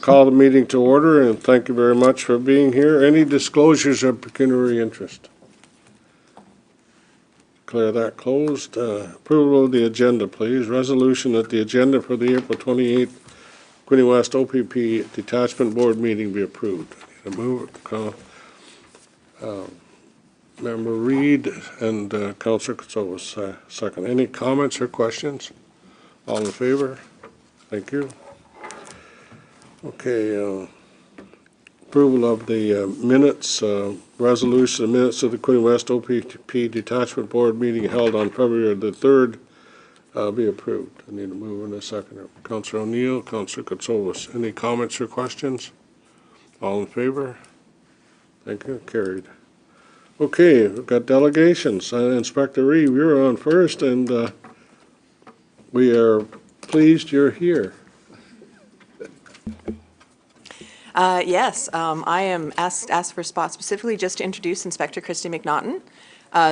call the meeting to order, and thank you very much for being here. Any disclosures of pecuniary interest? Declare that closed. Approval of the agenda, please. Resolution that the agenda for the April 28th Quinte West O.P.P. Detachment Board meeting be approved. I need to move it. Member Reed and Councillor Kotsovas, second. Any comments or questions? All in favor? Thank you. Okay. Approval of the minutes, resolution, the minutes of the Quinte West O.P.P. Detachment Board meeting held on February the 3rd be approved. I need to move in a second. Councillor O'Neill, Councillor Kotsovas. Any comments or questions? All in favor? Thank you. Carried. Okay, we've got delegations. Inspector Reeve, you're on first, and we are pleased you're here. Yes, I am asked for a spot specifically just to introduce Inspector Christy McNaughton.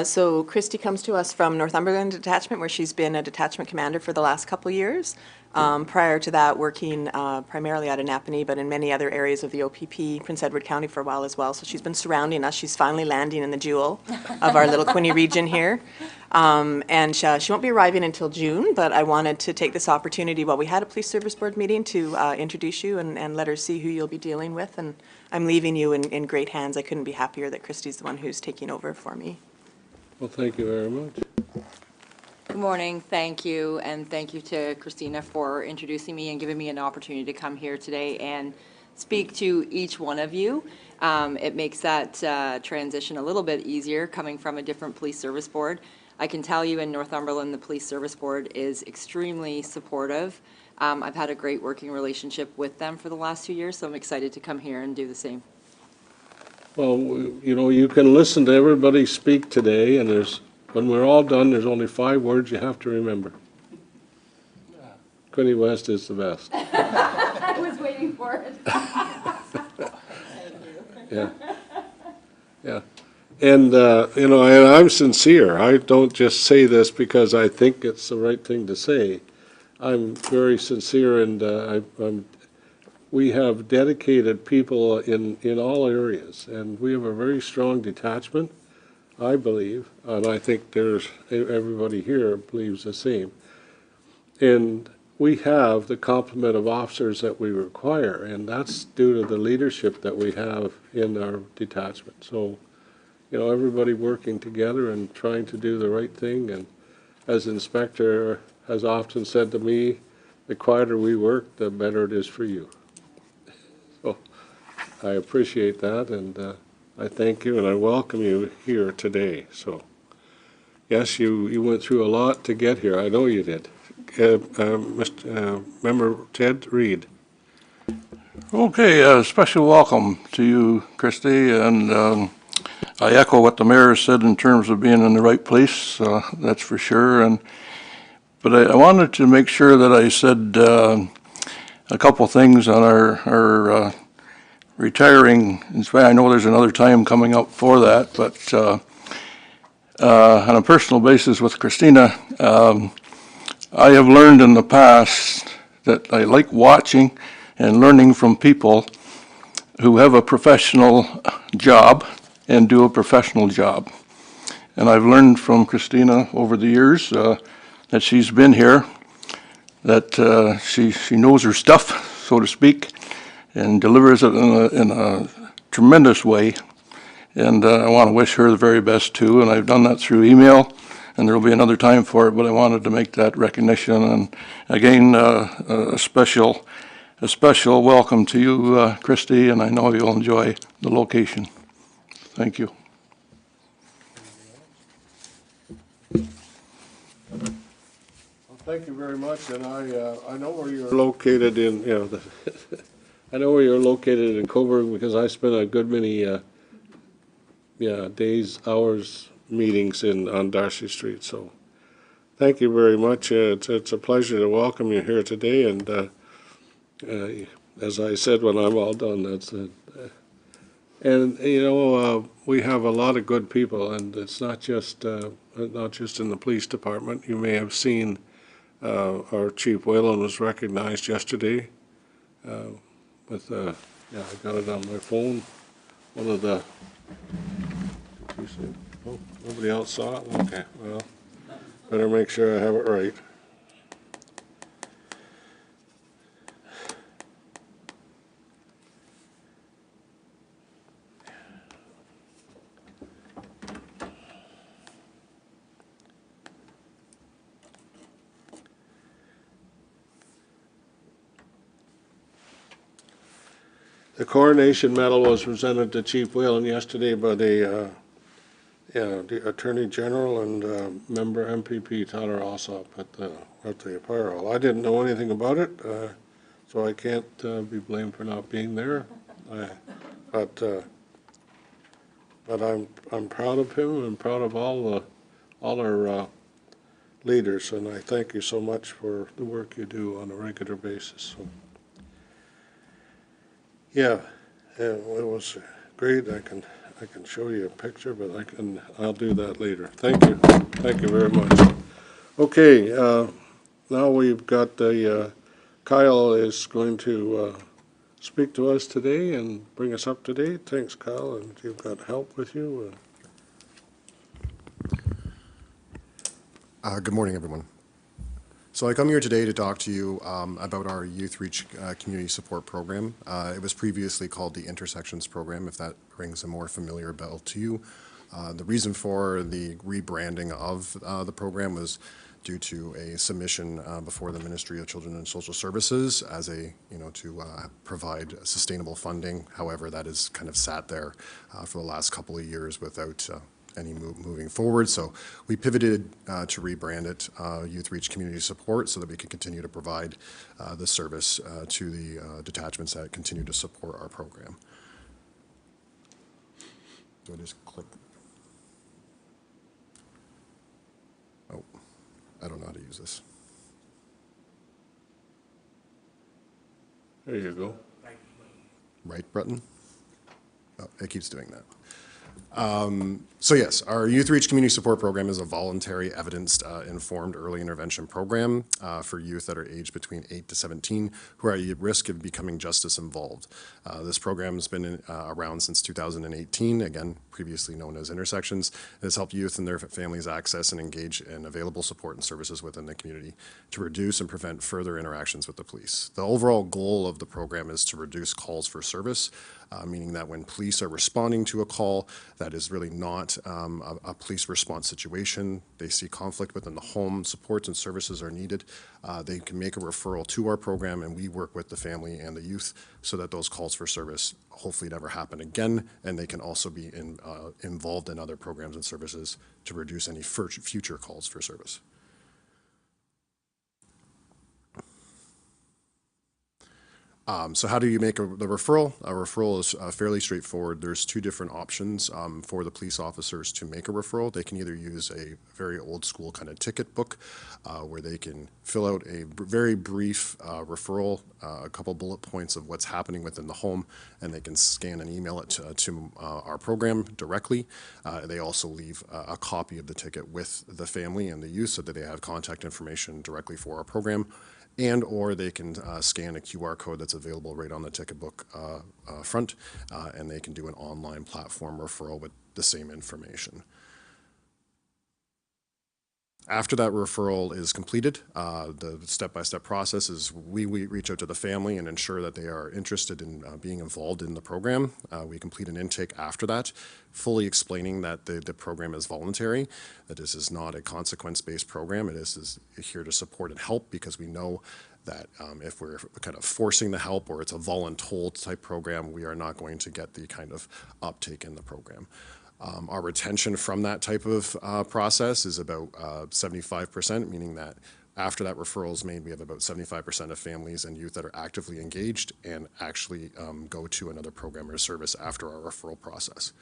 So Christy comes to us from Northumberland Detachment, where she's been a detachment commander for the last couple of years. Prior to that, working primarily out of Napanee, but in many other areas of the O.P.P, Prince Edward County for a while as well. So she's been surrounding us. She's finally landing in the jewel of our little Quinte region here. And she won't be arriving until June, but I wanted to take this opportunity while we had a police service board meeting to introduce you and let her see who you'll be dealing with. And I'm leaving you in great hands. I couldn't be happier that Christy's the one who's taking over for me. Well, thank you very much. Good morning. Thank you, and thank you to Christina for introducing me and giving me an opportunity to come here today and speak to each one of you. It makes that transition a little bit easier coming from a different police service board. I can tell you in Northumberland, the police service board is extremely supportive. I've had a great working relationship with them for the last 2 years, so I'm excited to come here and do the same. Well, you know, you can listen to everybody speak today, and when we're all done, there's only 5 words you have to remember. Quinte West is the best. I was waiting for it. Yeah. Yeah. And, you know, and I'm sincere. I don't just say this because I think it's the right thing to say. I'm very sincere, and we have dedicated people in all areas, and we have a very strong detachment, I believe, and I think everybody here believes the same. And we have the complement of officers that we require, and that's due to the leadership that we have in our detachment. So, you know, everybody working together and trying to do the right thing. And as Inspector has often said to me, the quieter we work, the better it is for you. So I appreciate that, and I thank you and I welcome you here today. So yes, you went through a lot to get here. I know you did. Member Ted Reed. Okay, special welcome to you, Christy, and I echo what the mayor said in terms of being in the right place, that's for sure. But I wanted to make sure that I said a couple things on our retiring. In fact, I know there's another time coming up for that, but on a personal basis with Christina, I have learned in the past that I like watching and learning from people who have a professional job and do a professional job. And I've learned from Christina over the years that she's been here, that she knows her stuff, so to speak, and delivers it in a tremendous way. And I want to wish her the very best too, and I've done that through email, and there will be another time for it, but I wanted to make that recognition. And again, a special welcome to you, Christy, and I know you'll enjoy the location. Thank you. Thank you very much, and I know where you're located in, you know, I know where you're located in Coburg because I spent a good many days, hours, meetings on Darcy Street. So thank you very much. It's a pleasure to welcome you here today, and as I said when I'm all done, that's it. And you know, we have a lot of good people, and it's not just in the police department. You may have seen our Chief Whalen was recognized yesterday with, yeah, I got it on my phone. One of the, you see, oh, nobody else saw it? Okay, well, better make sure I have it right. The coronation medal was presented to Chief Whalen yesterday by the Attorney General and member MPP Tyler Alsop at the apparel. I didn't know anything about it, so I can't be blamed for not being there. But I'm proud of him and proud of all our leaders, and I thank you so much for the work you do on a regular basis. So, yeah, it was great. I can show you a picture, but I'll do that later. Thank you very much. Okay, now we've got Kyle is going to speak to us today and bring us up to date. Thanks, Kyle, and you've got help with you. Good morning, everyone. So I come here today to talk to you about our Youth Reach Community Support Program. It was previously called the Intersections Program, if that rings a more familiar bell to you. The reason for the rebranding of the program was due to a submission before the Ministry of Children and Social Services as to provide sustainable funding. However, that has kind of sat there for the last couple of years without any moving forward. So we pivoted to rebrand it Youth Reach Community Support so that we can continue to provide the service to the detachments that continue to support our program. Do I just click? Oh, I don't know how to use this. There you go. Right button? Oh, it keeps doing that. So yes, our Youth Reach Community Support Program is a voluntary, evidence-informed early intervention program for youth that are aged between 8 to 17 who are at risk of becoming justice involved. This program has been around since 2018, again, previously known as Intersections. It has helped youth and their families access and engage in available support and services within the community to reduce and prevent further interactions with the police. The overall goal of the program is to reduce calls for service, meaning that when police are responding to a call that is really not a police response situation, they see conflict within the home, supports and services are needed, they can make a referral to our program and we work with the family and the youth so that those calls for service hopefully never happen again, and they can also be involved in other programs and services to reduce any future calls for service. So how do you make the referral? A referral is fairly straightforward. There's two different options for the police officers to make a referral. They can either use a very old school kind of ticket book where they can fill out a very brief referral, a couple bullet points of what's happening within the home, and they can scan and email it to our program directly. They also leave a copy of the ticket with the family and the youth so that they have contact information directly for our program. And or they can scan a QR code that's available right on the ticket book front, and they can do an online platform referral with the same information. After that referral is completed, the step-by-step process is we reach out to the family and ensure that they are interested in being involved in the program. We complete an intake after that, fully explaining that the program is voluntary, that this is not a consequence-based program. It is here to support and help because we know that if we're kind of forcing the help or it's a voluntold type program, we are not going to get the kind of uptake in the program. Our retention from that type of process is about 75%, meaning that after that referral is made, we have about 75% of families and youth that are actively engaged and actually go to another program or service after our referral process.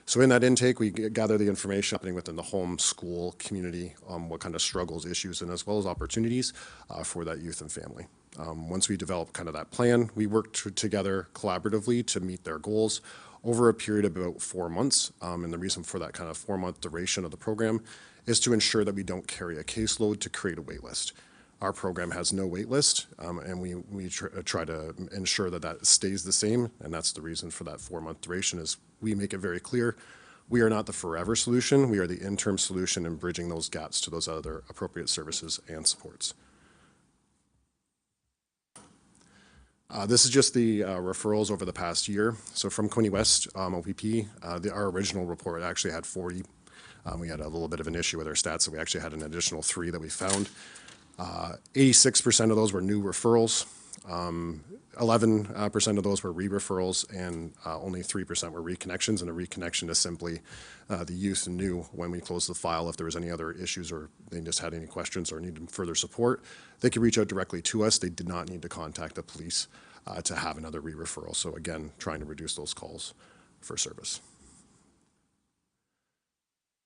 So in that intake, we gather the information happening within the home, school, community, what kind of struggles, issues, and as well as opportunities for that youth and family. Once we develop kind of that plan, we work together collaboratively to meet their goals over a period of about 4 months. And the reason for that kind of 4-month duration of the program is to ensure that we don't carry a caseload to create a wait list. our program has no wait list, and we try to ensure that that stays the same, and that's the reason for that 4-month duration is we make it very clear we are not the forever solution, we are the interim solution in bridging those gaps to those other appropriate services and supports. This is just the referrals over the past year. So from Quinte West, O.P.P, our original report actually had 40. We had a little bit of an issue with our stats, so we actually had an additional 3 that we found. 86% of those were new referrals. 11% of those were re-referrals, and only 3% were reconnections, and a reconnection is simply the youth knew when we closed the file if there was any other issues or they just had any questions or needed further support, they could reach out directly to us. They did not need to contact the police to have another re-referral. So again, trying to reduce those calls for service.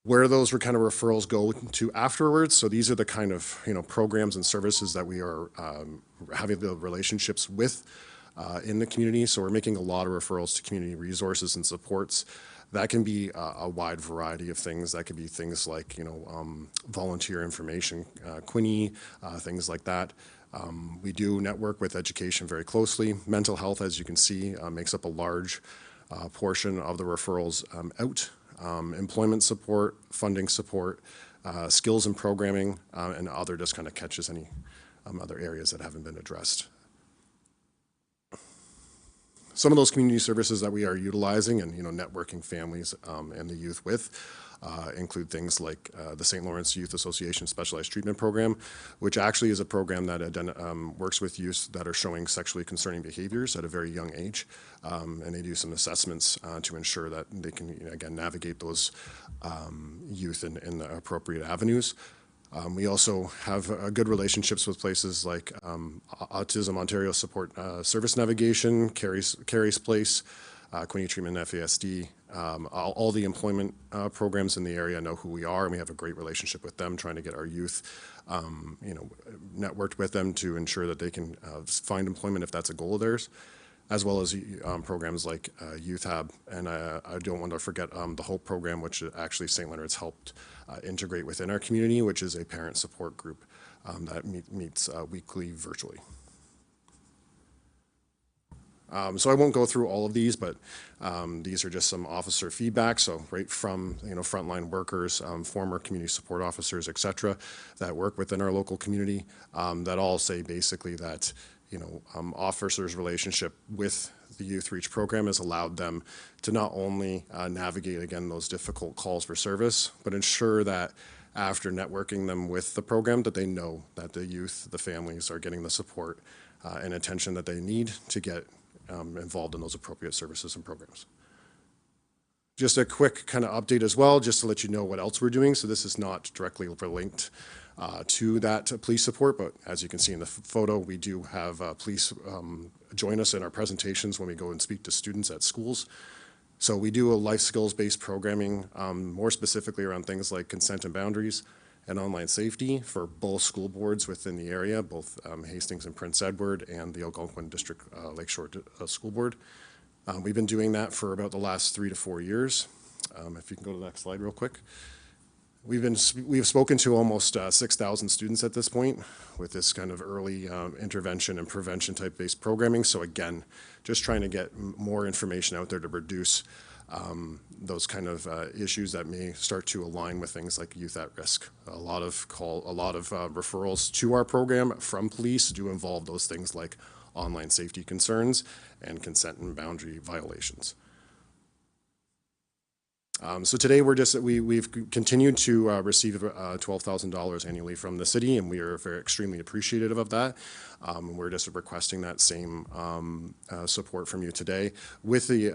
Where those kind of referrals go to afterwards, so these are the kind of programs and services that we are having the relationships with in the community. So we're making a lot of referrals to community resources and supports. That can be a wide variety of things. That could be things like volunteer information, Quinte, things like that. We do network with education very closely. Mental health, as you can see, makes up a large portion of the referrals out. Employment support, funding support, skills and programming, and other just kind of catches any other areas that haven't been addressed. Some of those community services that we are utilizing and networking families and the youth with include things like the St. Lawrence Youth Association Specialized Treatment Program, which actually is a program that works with youth that are showing sexually concerning behaviors at a very young age, and they do some assessments to ensure that they can again navigate those youth in the appropriate avenues. We also have good relationships with places like Autism Ontario Support Service Navigation, Carrie's Place, Quinte Treatment FASD. All the employment programs in the area know who we are, and we have a great relationship with them, trying to get our youth networked with them to ensure that they can find employment if that's a goal of theirs, as well as programs like Youth Hub. And I don't want to forget the HOPE program, which actually St. Leonard's helped integrate within our community, which is a parent support group that meets weekly virtually. So I won't go through all of these, but these are just some officer feedback. So right from frontline workers, former community support officers, et cetera, that work within our local community, that all say basically that officers' relationship with the Youth Reach program has allowed them to not only navigate again those difficult calls for service, but ensure that after networking them with the program, that they know that the youth, the families are getting the support and attention that they need to get involved in those appropriate services and programs. Just a quick kind of update as well, just to let you know what else we're doing. So this is not directly linked to that police support, but as you can see in the photo, we do have police join us in our presentations when we go and speak to students at schools. So we do a life skills-based programming, more specifically around things like consent and boundaries and online safety for both school boards within the area, both Hastings and Prince Edward and the Algonquin District Lakeshore School Board. We've been doing that for about the last 3 to 4 years. If you can go to the next slide real quick. We've spoken to almost 6,000 students at this point with this kind of early intervention and prevention type based programming. So again, just trying to get more information out there to reduce those kind of issues that may start to align with things like youth at risk. A lot of referrals to our program from police do involve those things like online safety concerns and consent and boundary violations. So today we've continued to receive $12,000 annually from the city, and we are very extremely appreciative of that. We're just requesting that same support from you today with the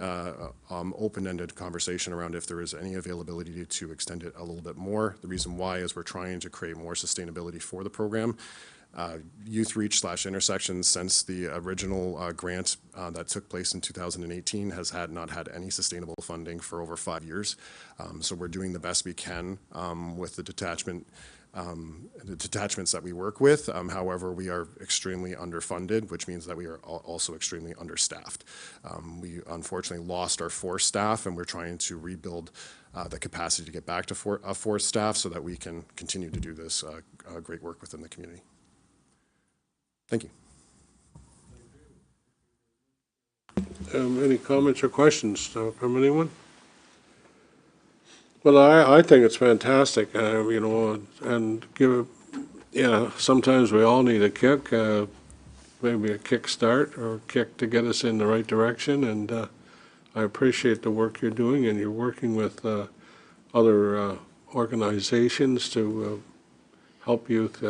open-ended conversation around if there is any availability to extend it a little bit more. The reason why is we're trying to create more sustainability for the program. Youth Reach / Intersections, since the original grant that took place in 2018, has not had any sustainable funding for over 5 years. So we're doing the best we can with the detachments that we work with. However, we are extremely underfunded, which means that we are also extremely understaffed. We unfortunately lost our force staff, and we're trying to rebuild the capacity to get back to force staff so that we can continue to do this great work within the community. Thank you. Any comments or questions from anyone? Well, I think it's fantastic, you know, and sometimes we all need a kick, maybe a kick start or a kick to get us in the right direction, and I appreciate the work you're doing, and you're working with other organizations to help youth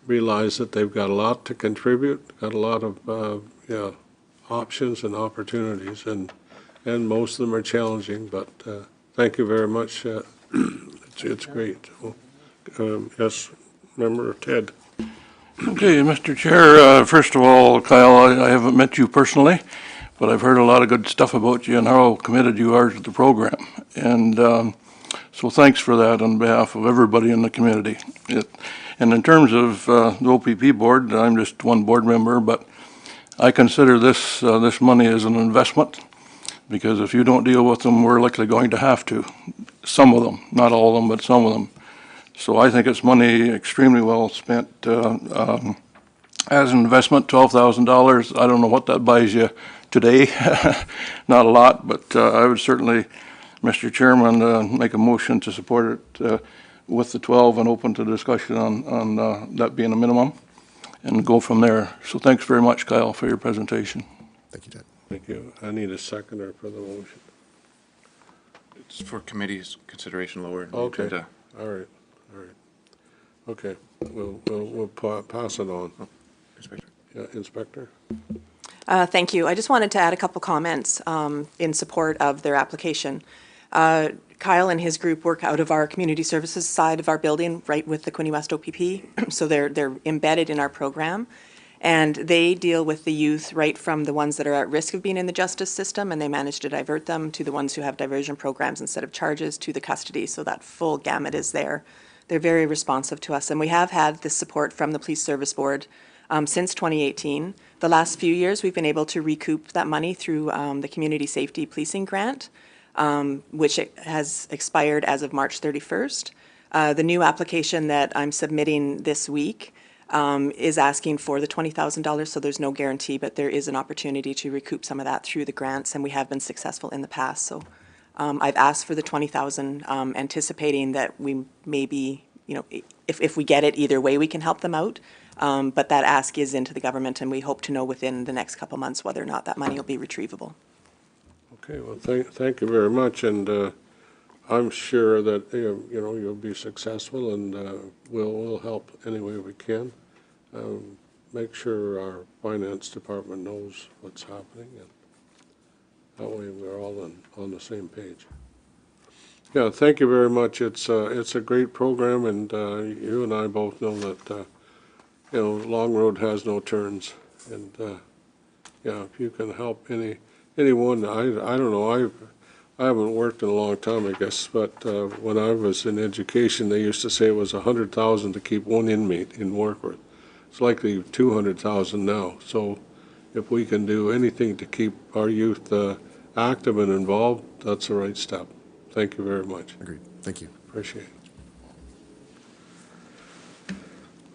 realize that they've got a lot to contribute, got a lot of options and opportunities, and most of them are challenging, but thank you very much. It's great. Yes, Member Ted. Okay, Mr. Chair, first of all, Kyle, I haven't met you personally, but I've heard a lot of good stuff about you and how committed you are to the program. And so thanks for that on behalf of everybody in the community. And in terms of the O.P.P board, I'm just one board member, but I consider this money as an investment, because if you don't deal with them, we're likely going to have to. Some of them, not all of them, but some of them. So I think it's money extremely well spent as an investment. $12,000, I don't know what that buys you today, not a lot, but I would certainly, Mr. Chairman, make a motion to support it with the 12 and open to discussion on that being a minimum, and go from there. So thanks very much, Kyle, for your presentation. Thank you, Ted. Thank you. I need a seconder for the motion. It's for committee's consideration lower. Okay. All right. Okay, we'll pass it on. Inspector. Yeah, Inspector? Thank you. I just wanted to add a couple comments in support of their application. Kyle and his group work out of our community services side of our building, right with the Quinte West O.P.P. So they're embedded in our program. And they deal with the youth right from the ones that are at risk of being in the justice system, and they manage to divert them, to the ones who have diversion programs instead of charges, to the custody. So that full gamut is there. They're very responsive to us. And we have had this support from the Police Service Board since 2018. The last few years, we've been able to recoup that money through the Community Safety Policing Grant, which has expired as of March 31st. The new application that I'm submitting this week is asking for the $20,000, so there's no guarantee, but there is an opportunity to recoup some of that through the grants, and we have been successful in the past. So I've asked for the $20,000, anticipating that we maybe, you know, if we get it either way, we can help them out. But that ask is into the government, and we hope to know within the next couple months whether or not that money will be retrievable. Okay, well, thank you very much, and I'm sure that you know you'll be successful, and we'll help any way we can. Make sure our finance department knows what's happening, and that way we're all on the same page. Yeah, thank you very much. It's a great program, and you and I both know that you know, long road has no turns, and yeah, if you can help anyone, I don't know, I haven't worked in a long time, I guess, but when I was in education, they used to say it was $100,000 to keep one inmate in Warkworth. It's likely 200,000 now. So if we can do anything to keep our youth active and involved, that's the right step. Thank you very much. Agreed. Thank you. Appreciate it.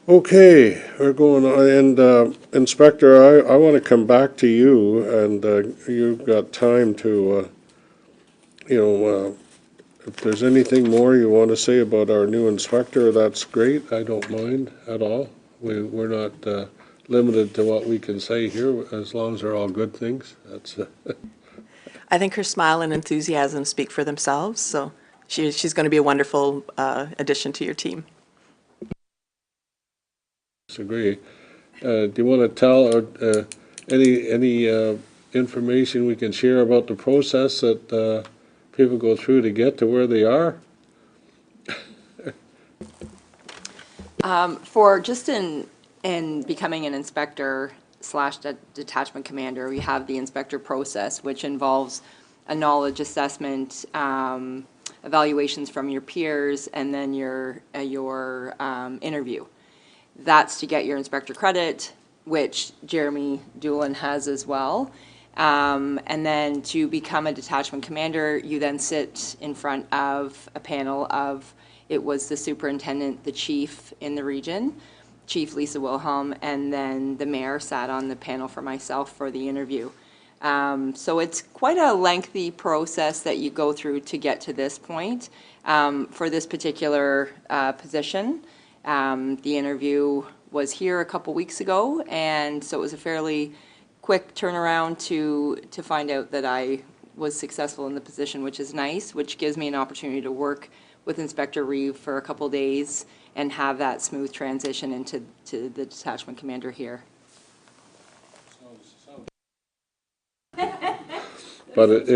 Okay, we're going on, and Inspector, I want to come back to you, and you've got time to, you know, if there's anything more you want to say about our new inspector, that's great. I don't mind at all. We're not limited to what we can say here, as long as they're all good things. That's. I think her smile and enthusiasm speak for themselves, so she's going to be a wonderful addition to your team. Disagree. Do you want to tell any information we can share about the process that people go through to get to where they are? For just in becoming an inspector / detachment commander, we have the inspector process, which involves a knowledge assessment, evaluations from your peers, and then your interview. That's to get your inspector credit, which Jeremy Doolin has as well. And then to become a detachment commander, you then sit in front of a panel of, it was the superintendent, the chief in the region, Chief Lisa Wilhelm, and then the mayor sat on the panel for myself for the interview. So it's quite a lengthy process that you go through to get to this point. For this particular position, the interview was here a couple weeks ago, and so it was a fairly quick turnaround to find out that I was successful in the position, which is nice, which gives me an opportunity to work with Inspector Reeve for a couple days and have that smooth transition into the detachment commander here. But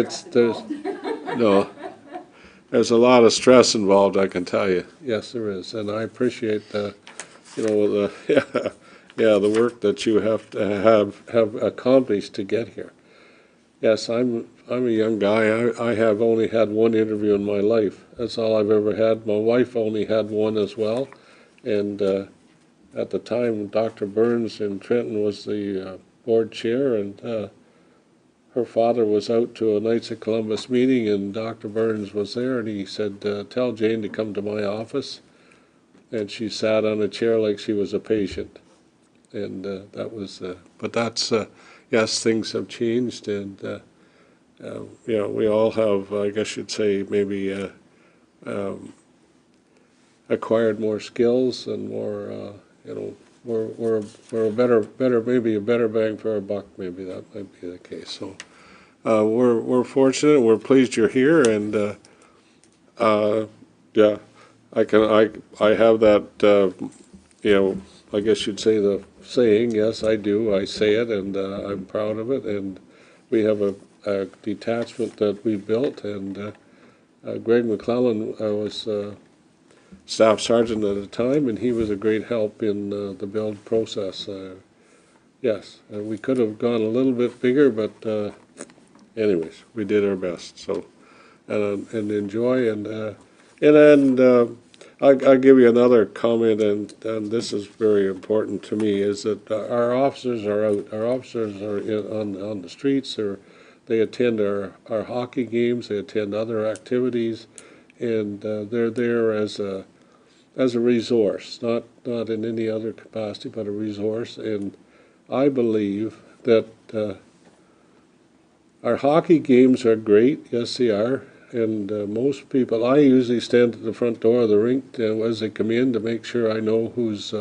there's a lot of stress involved, I can tell you. Yes, there is, and I appreciate the work that you have to have accomplished to get here. Yes, I'm a young guy. I have only had one interview in my life. That's all I've ever had. My wife only had one as well, and at the time, Dr. Burns in Trenton was the board chair, and her father was out to a Knights of Columbus meeting, and Dr. Burns was there, and he said, tell Jane to come to my office. And she sat on a chair like she was a patient. And that was, but that's, yes, things have changed, and, we all have, I guess you'd say, maybe acquired more skills and more, we're maybe a better bang for our buck, maybe that might be the case. So we're fortunate, we're pleased you're here, and yeah, I have that, I guess you'd say the saying, yes, I do, I say it, and I'm proud of it, and we have a detachment that we built, and Greg McClellan was staff sergeant at the time, and he was a great help in the build process. Yes, we could have gone a little bit bigger, but anyways, we did our best. So, and enjoy, and I'll give you another comment, and this is very important to me, is that our officers are out. Our officers are on the streets, or they attend our hockey games, they attend other activities, and they're there as a resource, not in any other capacity, but a resource. And I believe that our hockey games are great, yes they are, and most people, I usually stand at the front door of the rink as they come in to make sure I know who's,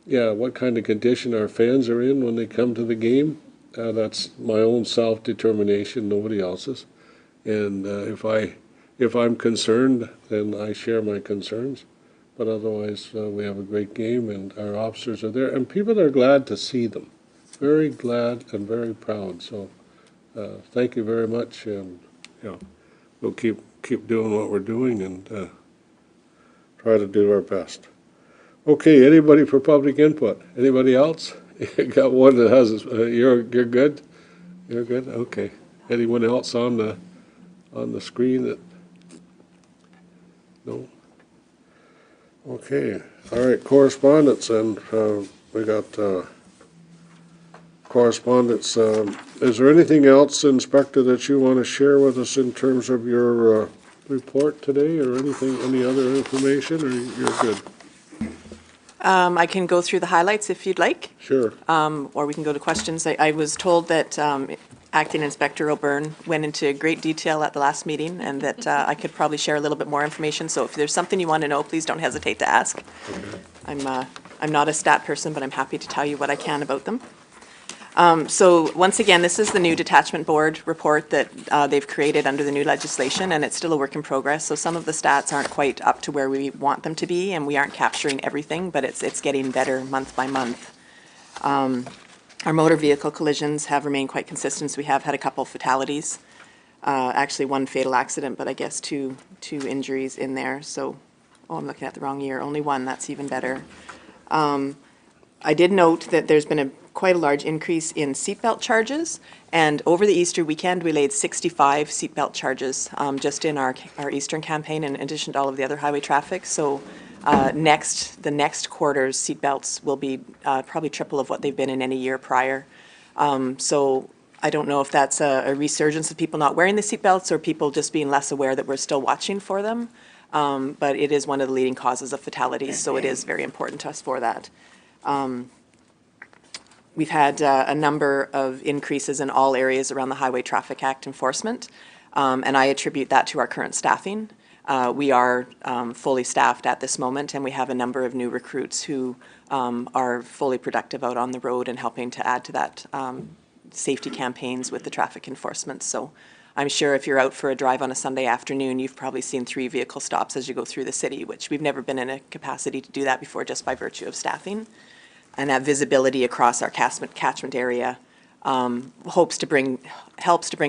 what kind of condition our fans are in when they come to the game. That's my own self-determination, nobody else's. And if I'm concerned, then I share my concerns. But otherwise, we have a great game, and our officers are there, and people are glad to see them. Very glad and very proud. So thank you very much, and we'll keep doing what we're doing and try to do our best. Okay, anybody for public input? Anybody else? You got one that has, you're good? You're good? Okay. Anyone else on the screen that, no? Okay, all right, correspondence, and we got correspondence. Is there anything else, Inspector, that you want to share with us in terms of your report today, or anything, any other information, or you're good? I can go through the highlights if you'd like. Sure. Or we can go to questions. I was told that Acting Inspector O'Byrne went into great detail at the last meeting, and that I could probably share a little bit more information. So if there's something you want to know, please don't hesitate to ask. Okay. I'm not a stat person, but I'm happy to tell you what I can about them. So once again, this is the new Detachment Board report that they've created under the new legislation, and it's still a work in progress. So some of the stats aren't quite up to where we want them to be, and we aren't capturing everything, but it's getting better month by month. Our motor vehicle collisions have remained quite consistent. So we have had a couple fatalities, actually one fatal accident, but I guess two injuries in there. So, oh, I'm looking at the wrong year. Only one. That's even better. I did note that there's been quite a large increase in seatbelt charges, and over the Easter weekend we laid 65 seatbelt charges just in our Eastern campaign, in addition to all of the other highway traffic. So the next quarter's seatbelts will be probably triple of what they've been in any year prior. So I don't know if that's a resurgence of people not wearing the seatbelts, or people just being less aware that we're still watching for them. but it is one of the leading causes of fatalities, so it is very important to us for that. We've had a number of increases in all areas around the Highway Traffic Act enforcement, and I attribute that to our current staffing. We are fully staffed at this moment, and we have a number of new recruits who are fully productive out on the road and helping to add to that safety campaigns with the traffic enforcement. So I'm sure if you're out for a drive on a Sunday afternoon, you've probably seen 3 vehicle stops as you go through the city, which we've never been in a capacity to do that before just by virtue of staffing. And that visibility across our catchment area helps to bring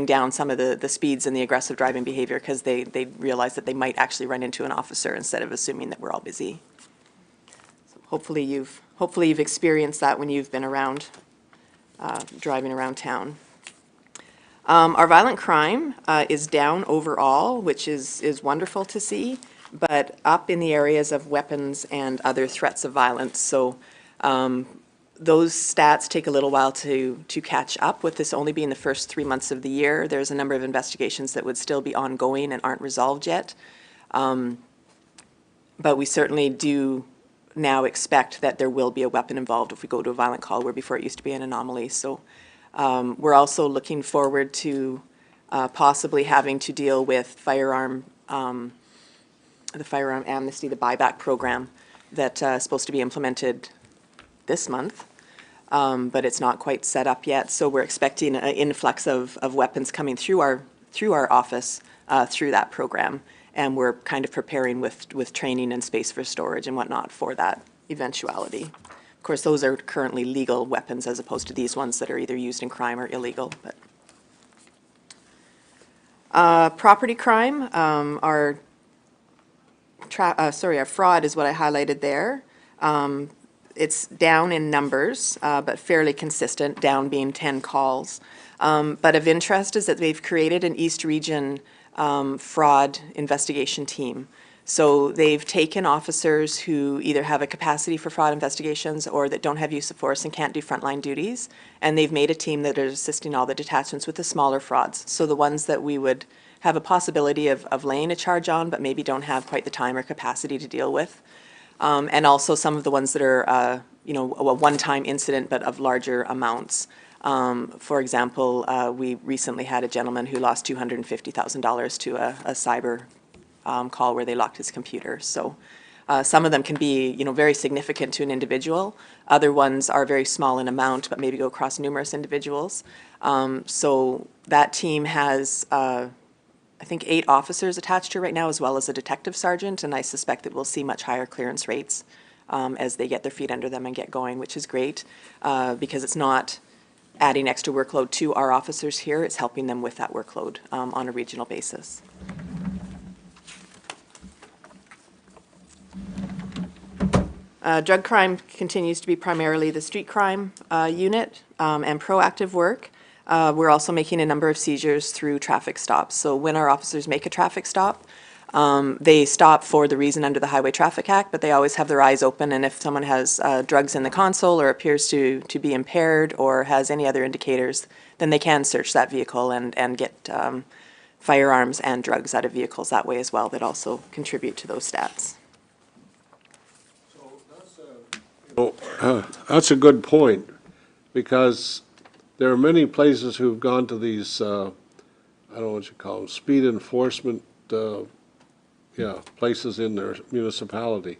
down some of the speeds and the aggressive driving behavior, because they realize that they might actually run into an officer instead of assuming that we're all busy. So hopefully you've experienced that when you've been around, driving around town. Our violent crime is down overall, which is wonderful to see, but up in the areas of weapons and other threats of violence. So those stats take a little while to catch up, with this only being the first 3 months of the year. There's a number of investigations that would still be ongoing and aren't resolved yet. But we certainly do now expect that there will be a weapon involved if we go to a violent call, where before it used to be an anomaly. So we're also looking forward to possibly having to deal with the firearm amnesty, the buyback program that is supposed to be implemented this month, but it's not quite set up yet. So we're expecting an influx of weapons coming through our office through that program, and we're kind of preparing with training and space for storage and whatnot for that eventuality. Of course, those are currently legal weapons as opposed to these ones that are either used in crime or illegal. But property crime, our fraud is what I highlighted there. It's down in numbers, but fairly consistent, down being 10 calls. But of interest is that they've created an East Region fraud investigation team. So they've taken officers who either have a capacity for fraud investigations or that don't have use of force and can't do frontline duties, and they've made a team that is assisting all the detachments with the smaller frauds. So the ones that we would have a possibility of laying a charge on, but maybe don't have quite the time or capacity to deal with. And also some of the ones that are, a one-time incident, but of larger amounts. For example, we recently had a gentleman who lost $250,000 to a cyber call where they locked his computer. So some of them can be, very significant to an individual. Other ones are very small in amount, but maybe go across numerous individuals. So that team has, I think, 8 officers attached to it right now, as well as a detective sergeant, and I suspect that we'll see much higher clearance rates as they get their feet under them and get going, which is great, because it's not adding extra workload to our officers here, it's helping them with that workload on a regional basis. Drug crime continues to be primarily the street crime unit and proactive work. We're also making a number of seizures through traffic stops. So when our officers make a traffic stop, they stop for the reason under the Highway Traffic Act, but they always have their eyes open, and if someone has drugs in the console or appears to be impaired or has any other indicators, then they can search that vehicle and get firearms and drugs out of vehicles that way as well, that also contribute to those stats. That's a good point, because there are many places who've gone to these, I don't know what you call them, speed enforcement, places in their municipality.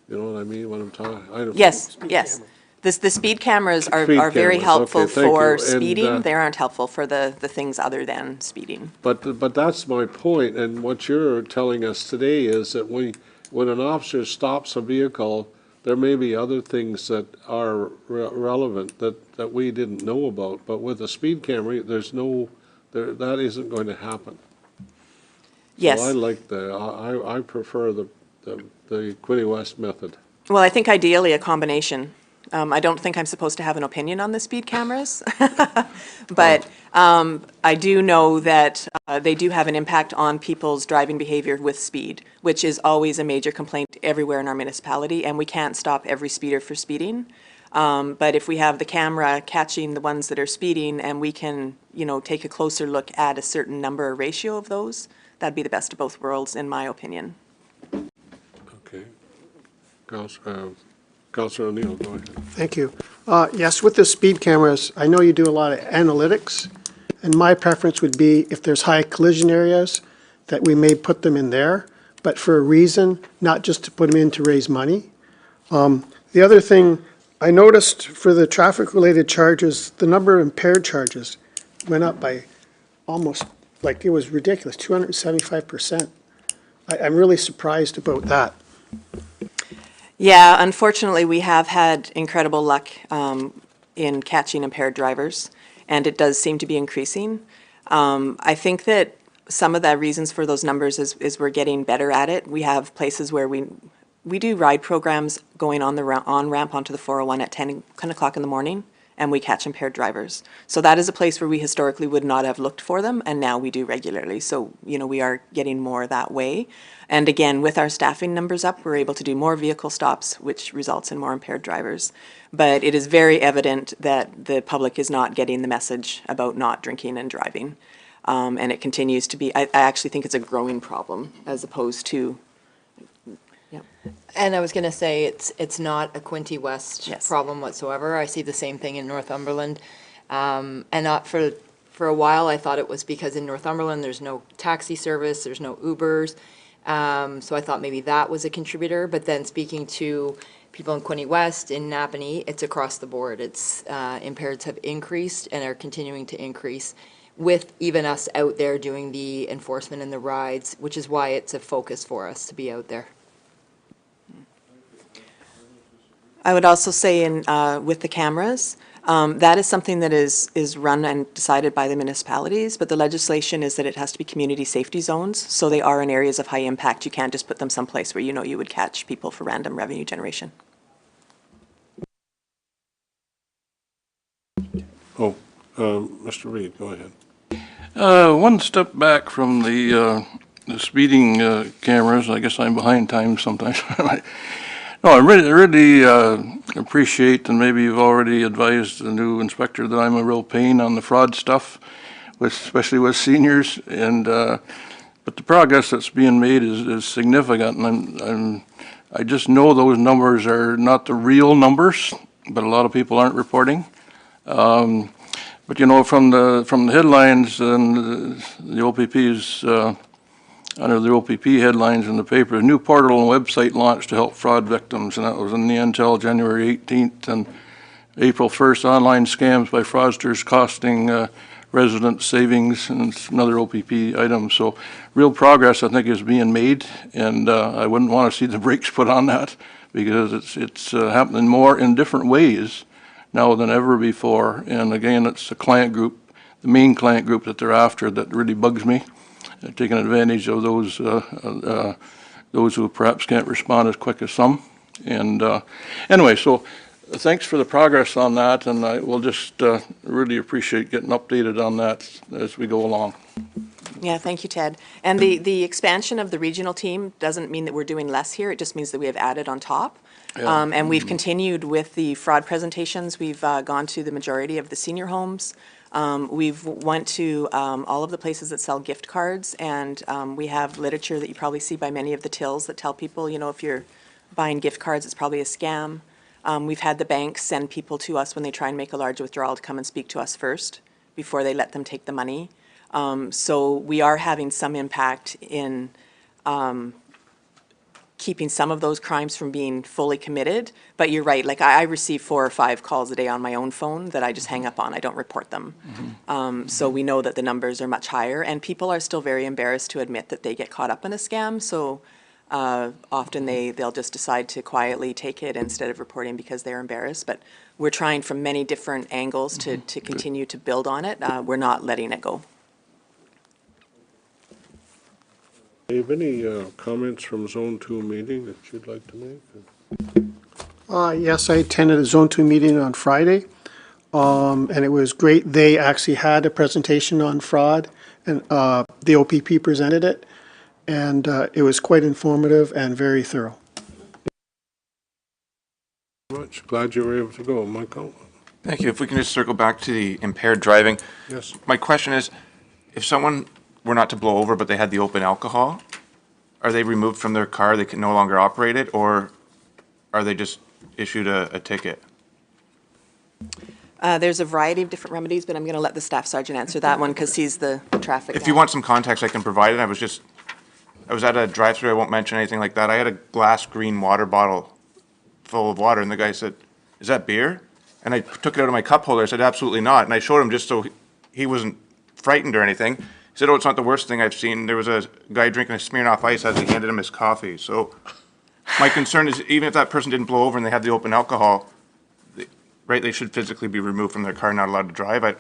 You know what I mean, what I'm talking? Yes, yes. The speed cameras are Speed very cameras, helpful okay, thank you. for And, speeding. They aren't helpful for the things other than speeding. But that's my point, and what you're telling us today is that when an officer stops a vehicle, there may be other things that are relevant that we didn't know about, but with a speed camera, that isn't going to happen. Yes. So I prefer the Quinte West method. Well, I think ideally a combination. I don't think I'm supposed to have an opinion on the speed cameras, but I do know that they do have an impact on people's driving behavior with speed, which is always a major complaint everywhere in our municipality, and we can't stop every speeder for speeding. But if we have the camera catching the ones that are speeding, and we can, take a closer look at a certain number or ratio of those, that'd be the best of both worlds, in my opinion. Okay. Councilor O'Neill, go ahead. Thank you. Yes, with the speed cameras, I know you do a lot of analytics, and my preference would be if there's high collision areas, that we may put them in there, but for a reason, not just to put them in to raise money. The other thing, I noticed for the traffic-related charges, the number of impaired charges went up by almost, like, it was ridiculous, 275%. I'm really surprised about that. Yeah, unfortunately, we have had incredible luck in catching impaired drivers, and it does seem to be increasing. I think that some of the reasons for those numbers is we're getting better at it. We have places where we do ride programs going on the on-ramp onto the 401 at 10 o'clock in the morning, and we catch impaired drivers. So that is a place where we historically would not have looked for them, and now we do regularly. So, you know, we are getting more that way. And again, with our staffing numbers up, we're able to do more vehicle stops, which results in more impaired drivers. But it is very evident that the public is not getting the message about not drinking and driving. And it continues to be, I actually think it's a growing problem as opposed to, yeah. And I was going to say, it's not a Quinte West Yes. problem whatsoever. I see the same thing in Northumberland. And not for a while, I thought it was because in Northumberland, there's no taxi service, there's no Ubers. So I thought maybe that was a contributor. But then speaking to people in Quinte West, in Napanee, it's across the board. It's impaireds have increased and are continuing to increase, with even us out there doing the enforcement and the rides, which is why it's a focus for us to be out there. I would also say in, with the cameras, that is something that is run and decided by the municipalities, but the legislation is that it has to be community safety zones, so they are in areas of high impact. You can't just put them someplace where you know you would catch people for random revenue generation. Oh, Mr. Reed, go ahead. One step back from the speeding cameras, I guess I'm behind time sometimes. No, I really appreciate, and maybe you've already advised the new inspector that I'm a real pain on the fraud stuff, especially with seniors. And but the progress that's being made is significant, and I just know those numbers are not the real numbers, but a lot of people aren't reporting. But you know, from the headlines and the O.P.P's. Under the O.P.P. headlines in the paper, a new portal and website launched to help fraud victims, and that was in the Intel January 18th, and April 1st, online scams by fraudsters costing resident savings, and another O.P.P. item. So real progress, I think, is being made, and I wouldn't want to see the brakes put on that, because it's happening more in different ways now than ever before. And again, it's the client group, the main client group that they're after, that really bugs me. Taking advantage of those who perhaps can't respond as quick as some. And anyway, so thanks for the progress on that, and I will just really appreciate getting updated on that as we go along. Yeah, thank you, Ted. And the expansion of the regional team doesn't mean that we're doing less here. It just means that we have added on top. Yeah. And we've continued with the fraud presentations. We've gone to the majority of the senior homes. We've went to all of the places that sell gift cards, and we have literature that you probably see by many of the tills that tell people, you know, if you're buying gift cards, it's probably a scam. We've had the banks send people to us when they try and make a large withdrawal to come and speak to us first before they let them take the money. So we are having some impact in keeping some of those crimes from being fully committed. But you're right, like I receive 4 or 5 calls a day on my own phone that I just hang up on. I don't report them. So we know that the numbers are much higher, and people are still very embarrassed to admit that they get caught up in a scam. So often they'll just decide to quietly take it instead of reporting because they're embarrassed. But we're trying from many different angles to continue to build on it. We're not letting it go. Do you have any comments from Zone 2 meeting that you'd like to make? Yes, I attended a Zone 2 meeting on Friday, and it was great. They actually had a presentation on fraud, and the O.P.P. presented it, and it was quite informative and very thorough. Much. Glad you were able to go, Michael. Thank you. If we can just circle back to the impaired driving. Yes. My question is, if someone were not to blow over, but they had the open alcohol, are they removed from their car, they can no longer operate it, or are they just issued a ticket? There's a variety of different remedies, but I'm going to let the staff sergeant answer that one because he's the traffic If guy. you want some context, I can provide it. I was at a drive-through, I won't mention anything like that. I had a glass green water bottle full of water, and the guy said, "Is that beer?" And I took it out of my cup holder. I said, "Absolutely not." And I showed him just so he wasn't frightened or anything. He said, "Oh, it's not the worst thing I've seen. There was a guy drinking a Smirnoff Ice as he handed him his coffee." So my concern is, even if that person didn't blow over and they had the open alcohol, right, they should physically be removed from their car, not allowed to drive.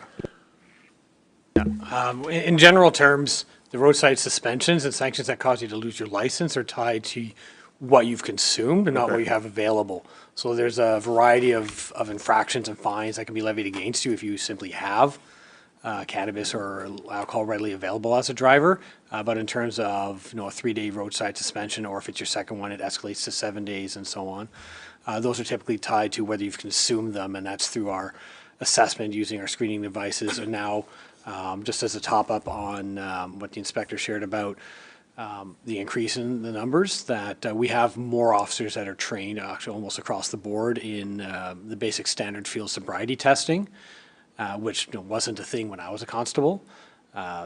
In general terms, the roadside suspensions and sanctions that cause you to lose your license are tied to what you've consumed and not what Okay. you have available. So there's a variety of infractions and fines that can be levied against you if you simply have cannabis or alcohol readily available as a driver. But in terms of, a 3-day roadside suspension, or if it's your second one, it escalates to 7 days and so on. Those are typically tied to whether you've consumed them, and that's through our assessment using our screening devices. And now, just as a top-up on what the inspector shared about the increase in the numbers, that we have more officers that are trained actually almost across the board in the basic standard field sobriety testing, which wasn't a thing when I was a constable,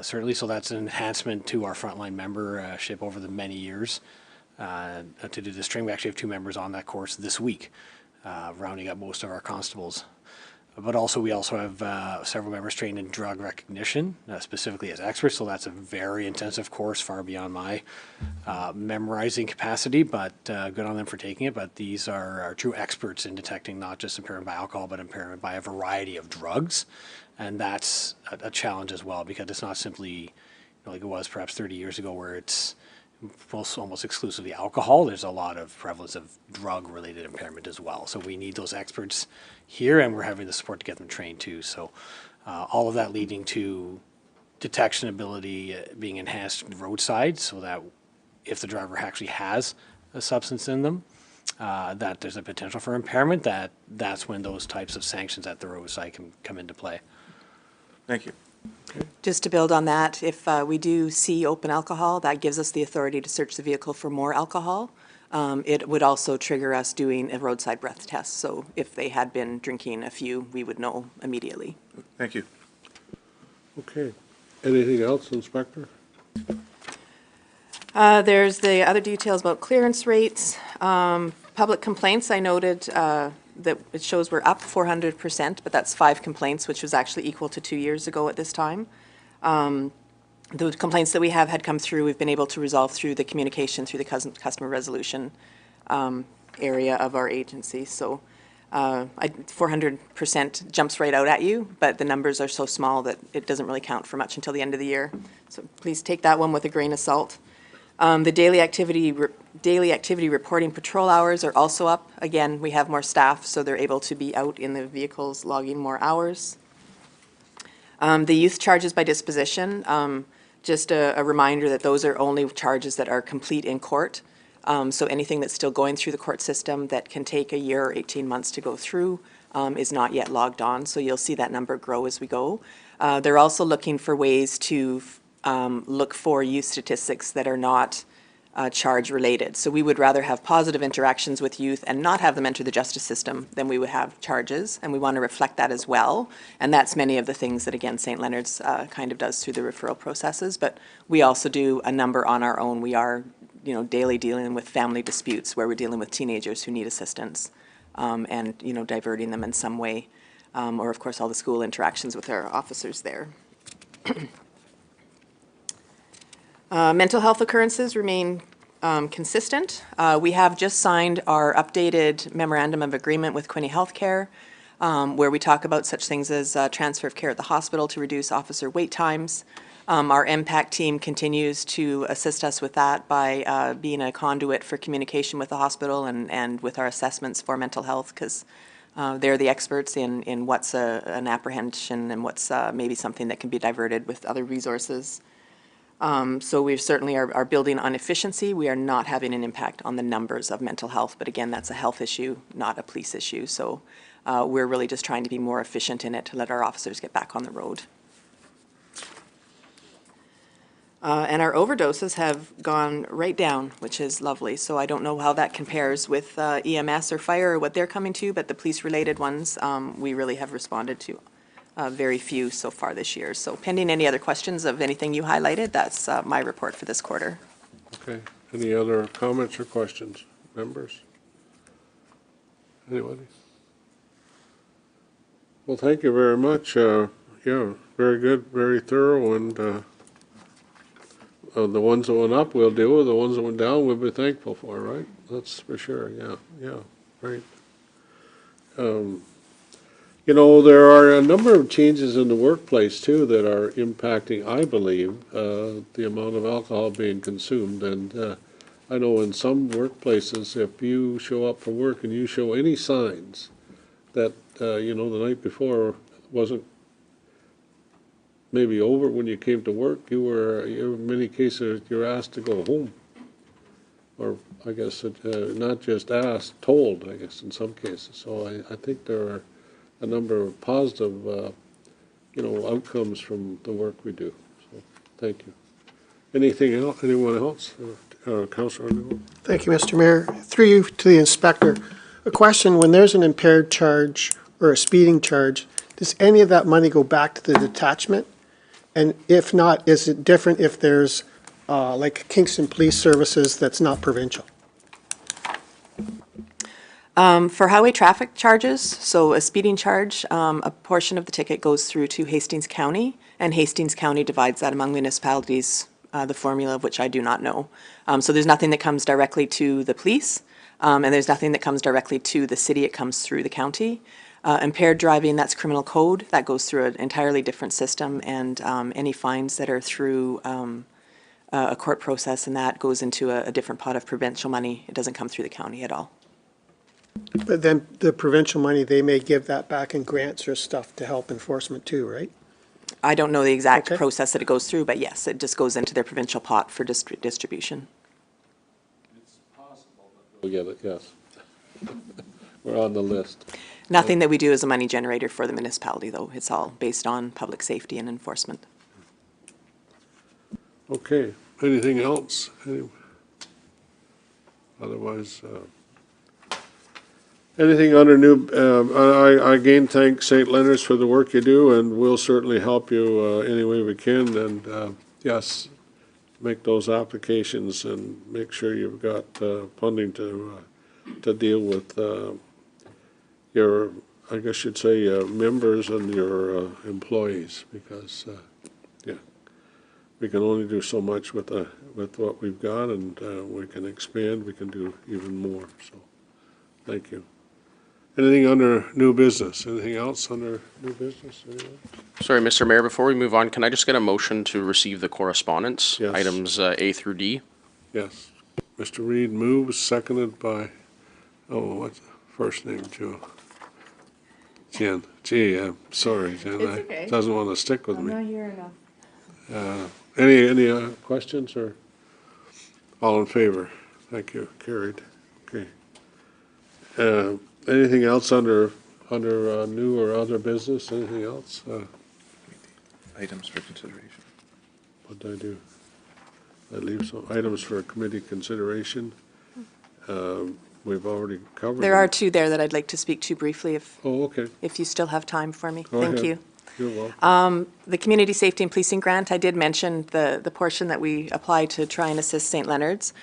certainly. So that's an enhancement to our frontline membership over the many years. To do this training, we actually have 2 members on that course this week, rounding up most of our constables. But also, we also have several members trained in drug recognition, specifically as experts, so that's a very intensive course, far beyond my memorizing capacity, but good on them for taking it. But these are true experts in detecting not just impairment by alcohol, but impairment by a variety of drugs. And that's a challenge as well, because it's not simply like it was perhaps 30 years ago, where it's almost exclusively alcohol. There's a lot of prevalence of drug-related impairment as well. So we need those experts here, and we're having the support to get them trained too. So all of that leading to detection ability being enhanced roadside, so that if the driver actually has a substance in them, that there's a potential for impairment, that's when those types of sanctions at the roadside can come into play. Thank you. Just to build on that, if we do see open alcohol, that gives us the authority to search the vehicle for more alcohol. It would also trigger us doing a roadside breath test. So if they had been drinking a few, we would know immediately. Thank you. Okay. Anything else, Inspector? There's the other details about clearance rates. Public complaints, I noted that it shows we're up 400%, but that's 5 complaints, which was actually equal to 2 years ago at this time. The complaints that we have had come through, we've been able to resolve through the communication, through the customer resolution area of our agency. So 400% jumps right out at you, but the numbers are so small that it doesn't really count for much until the end of the year. So please take that one with a grain of salt. The daily activity reporting patrol hours are also up. Again, we have more staff, so they're able to be out in the vehicles logging more hours. The youth charges by disposition, just a reminder that those are only charges that are complete in court. So anything that's still going through the court system that can take a year or 18 months to go through is not yet logged on. So you'll see that number grow as we go. They're also looking for ways to look for youth statistics that are not charge related. So we would rather have positive interactions with youth and not have them enter the justice system than we would have charges, and we want to reflect that as well. And that's many of the things that, again, St. Leonard's kind of does through the referral processes, but we also do a number on our own. We are, daily dealing with family disputes where we're dealing with teenagers who need assistance and, diverting them in some way, or of course all the school interactions with our officers there. Mental health occurrences remain consistent. We have just signed our updated memorandum of agreement with Quinte Healthcare, where we talk about such things as transfer of care at the hospital to reduce officer wait times. Our MPAC team continues to assist us with that by being a conduit for communication with the hospital and with our assessments for mental health, because they're the experts in what's an apprehension and what's maybe something that can be diverted with other resources. So we certainly are building on efficiency. We are not having an impact on the numbers of mental health, but again, that's a health issue, not a police issue. So we're really just trying to be more efficient in it to let our officers get back on the road. And our overdoses have gone right down, which is lovely. So I don't know how that compares with EMS or fire or what they're coming to, but the police-related ones, we really have responded to very few so far this year. So pending any other questions of anything you highlighted, that's my report for this quarter. Okay. Any other comments or questions, members? Anybody? Well, thank you very much. Yeah, very good, very thorough, and the ones that went up, we'll deal with. The ones that went down, we'll be thankful for, right? That's for sure, yeah, yeah, right. You know, there are a number of changes in the workplace, too, that are impacting, I believe, the amount of alcohol being consumed. And I know in some workplaces, if you show up for work and you show any signs that, you know, the night before wasn't maybe over when you came to work, in many cases, you're asked to go home. Or I guess, not just asked, told, I guess, in some cases. So I think there are a number of positive, you know, outcomes from the work we do. So, thank you. Anything else? Anyone else? Councilor Newell? Thank you, Mr. Mayor. Through you to the inspector, a question: when there's an impaired charge or a speeding charge, does any of that money go back to the detachment? And if not, is it different if there's like Kingston Police Services that's not provincial? For highway traffic charges, so a speeding charge, a portion of the ticket goes through to Hastings County, and Hastings County divides that among municipalities, the formula of which I do not know. So there's nothing that comes directly to the police, and there's nothing that comes directly to the city. It comes through the county. Impaired driving, that's criminal code. That goes through an entirely different system, and any fines that are through a court process, and that goes into a different pot of provincial money. It doesn't come through the county at all. But then the provincial money, they may give that back in grants or stuff to help enforcement too, right? I don't know the exact Okay. process that it goes through, but yes, it just goes into their provincial pot for distribution. We'll get it, yes. We're on the list. Nothing that we do is a money generator for the municipality, though. It's all based on public safety and enforcement. Okay, anything else? Otherwise, anything under new, I again thank St. Leonard's for the work you do, and we'll certainly help you any way we can. And yes, make those applications and make sure you've got funding to deal with your, I guess you'd say, members and your employees, because yeah, we can only do so much with what we've got, and we can expand. We can do even more. So, thank you. Anything under new business? Anything else under new business? Anyone? Sorry, Mr. Mayor, before we move on, can I just get a motion to receive the correspondence? Yes. Items A through D? Yes. Mr. Reed moves, seconded by, oh, what's the first name, Joe? Jen. Gee, I'm sorry, Jen. It's okay. Doesn't want to stick with me. not here enough. Any questions, or all in favor? Thank you. Carried. Okay. Anything else under new or other business? Anything else? Items for consideration. What did I do? I leave some items for committee consideration. We've already covered. There are them. two there that I'd like to speak to briefly Oh, okay. if you still have time for me. Go Thank ahead. you. You're welcome. The Community Safety and Policing Grant, I did mention the portion that we applied to try and assist St. Leonard's.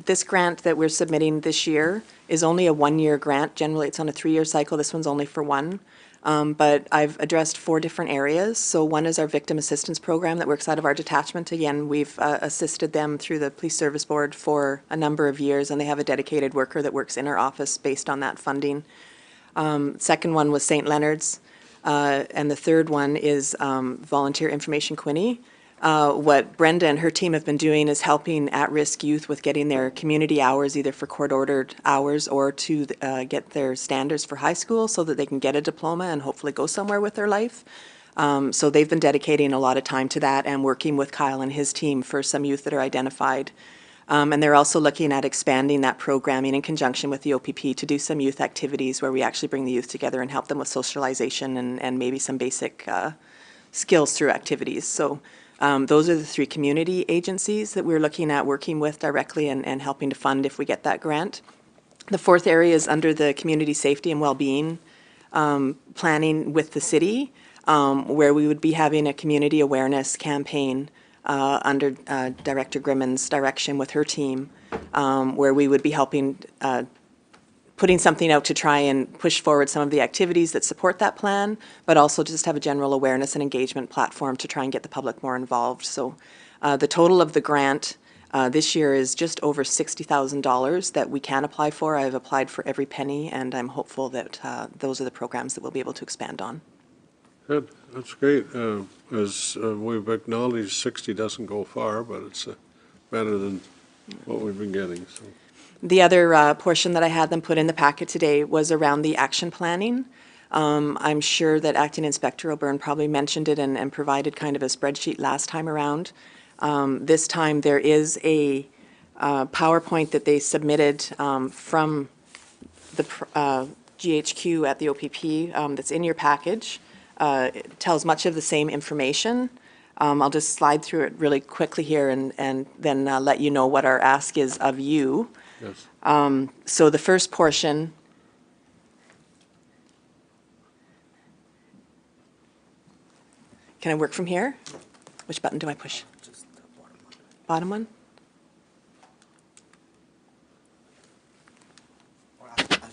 This grant that we're submitting this year is only a one-year grant. Generally, it's on a 3-year cycle. This one's only for one. But I've addressed 4 different areas. So one is our victim assistance program that works out of our detachment. Again, we've assisted them through the Police Service Board for a number of years, and they have a dedicated worker that works in our office based on that funding. Second one was St. Leonard's. And the third one is Volunteer Information Quinte. What Brenda and her team have been doing is helping at-risk youth with getting their community hours, either for court-ordered hours or to get their standards for high school so that they can get a diploma and hopefully go somewhere with their life. So they've been dedicating a lot of time to that and working with Kyle and his team for some youth that are identified. And they're also looking at expanding that programming in conjunction with the O.P.P. to do some youth activities where we actually bring the youth together and help them with socialization and maybe some basic skills through activities. So Those are the 3 community agencies that we're looking at working with directly and helping to fund if we get that grant. The 4th area is under the community safety and well-being planning with the city, where we would be having a community awareness campaign under Director Grimmon's direction with her team, where we would be helping, putting something out to try and push forward some of the activities that support that plan, but also just have a general awareness and engagement platform to try and get the public more involved. So the total of the grant this year is just over $60,000 that we can apply for. I've applied for every penny, and I'm hopeful that those are the programs that we'll be able to expand on. Good, that's great. As we've acknowledged, 60 doesn't go far, but it's better than what we've been getting, so. The other portion that I had them put in the packet today was around the action planning. I'm sure that Acting Inspector O'Byrne probably mentioned it and provided kind of a spreadsheet last time around. This time there is a PowerPoint that they submitted from the GHQ at the O.P.P. That's in your package. It tells much of the same information. I'll just slide through it really quickly here and then let you know what our ask is of you. Yes. So the first portion, can I work from here? Which button do I push? Bottom one?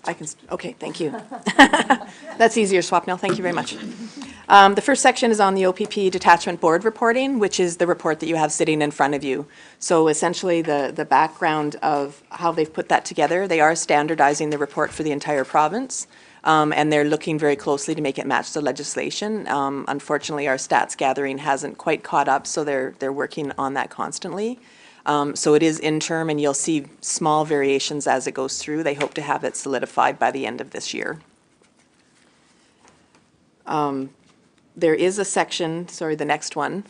I can, okay, thank you. That's easier, Swapnil, thank you very much. The first section is on the O.P.P. Detachment Board reporting, which is the report that you have sitting in front of you. So essentially the background of how they've put that together, they are standardizing the report for the entire province, and they're looking very closely to make it match the legislation. Unfortunately, our stats gathering hasn't quite caught up, so they're working on that constantly. So it is interim, and you'll see small variations as it goes through. They hope to have it solidified by the end of this year. There is a section, sorry, the next one,